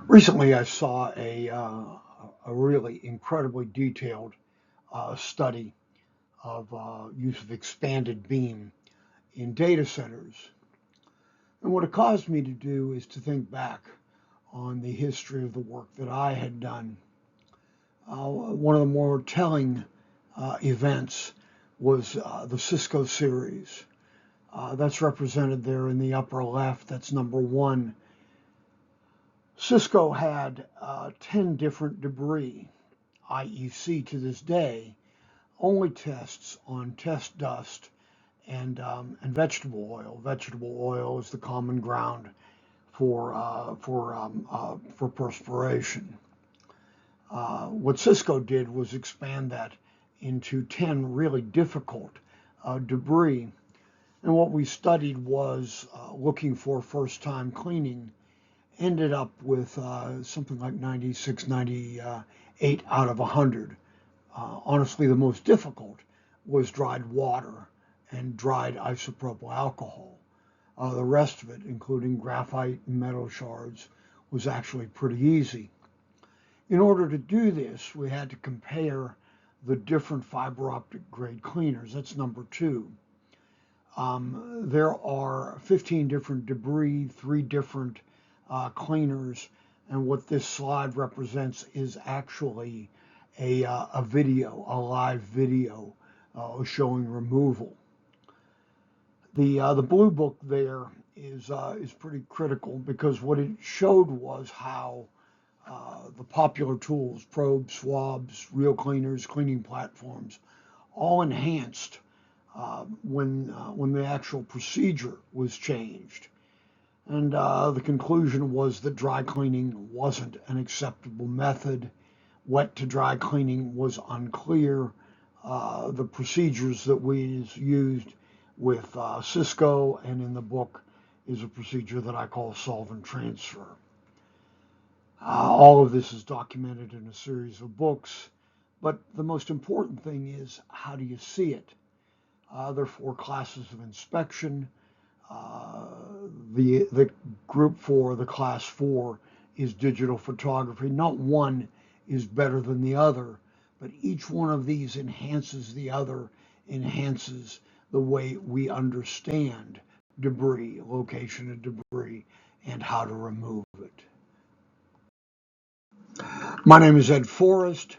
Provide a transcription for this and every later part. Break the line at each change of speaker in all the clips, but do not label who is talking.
Recently, I saw a really incredibly detailed study of use of expanded beam in data centers. And what it caused me to do is to think back on the history of the work that I had done. One of the more telling events was the Cisco series. That's represented there in the upper left. That's number one. Cisco had 10 different debris. IEC to this day only tests on test dust and vegetable oil. Vegetable oil is the common ground for perspiration. What Cisco did was expand that into 10 really difficult debris. And what we studied was looking for first-time cleaning. Ended up with something like 96, 98 out of 100. Honestly, the most difficult was dried water and dried isopropyl alcohol. The rest of it, including graphite and metal shards, was actually pretty easy. In order to do this, we had to compare the different fiber optic grade cleaners. That's number two. There are 15 different debris, 3 different cleaners, and what this slide represents is actually a video, a live video showing removal. The blue book there is pretty critical because what it showed was how the popular tools, probes, swabs, real cleaners, cleaning platforms, all enhanced when the actual procedure was changed. And the conclusion was that dry cleaning wasn't an acceptable method. Wet to dry cleaning was unclear. The procedures that we used with Cisco and in the book is a procedure that I call solvent transfer. All of this is documented in a series of books, but the most important thing is, how do you see it? There are 4 classes of inspection. The group for the class 4 is digital photography. Not one is better than the other, but each one of these enhances the other, enhances the way we understand debris, location of debris, and how to remove it. My name is Ed Forrest.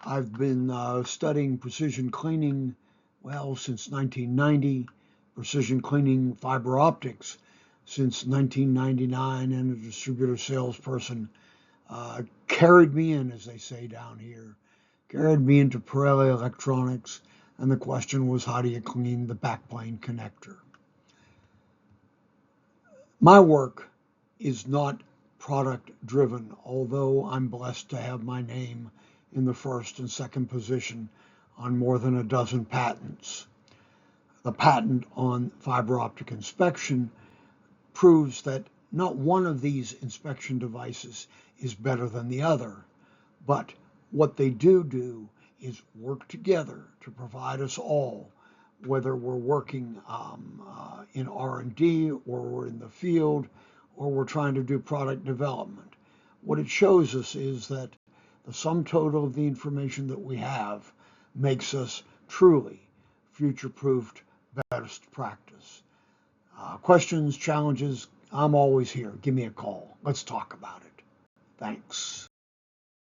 I've been studying precision cleaning, since 1990, precision cleaning fiber optics since 1999, and a distributor salesperson carried me in, as they say down here, carried me into Pirelli Electronics, and the question was, how do you clean the backplane connector? My work is not product driven, although I'm blessed to have my name in the first and second position on more than a dozen patents. The patent on fiber optic inspection proves that not one of these inspection devices is better than the other, but what they do is work together to provide us all, whether we're working in R&D or we're in the field or we're trying to do product development. What it shows us is that the sum total of the information that we have makes us truly future-proofed best practice. Questions, challenges, I'm always here. Give me a call. Let's talk about it. Thanks.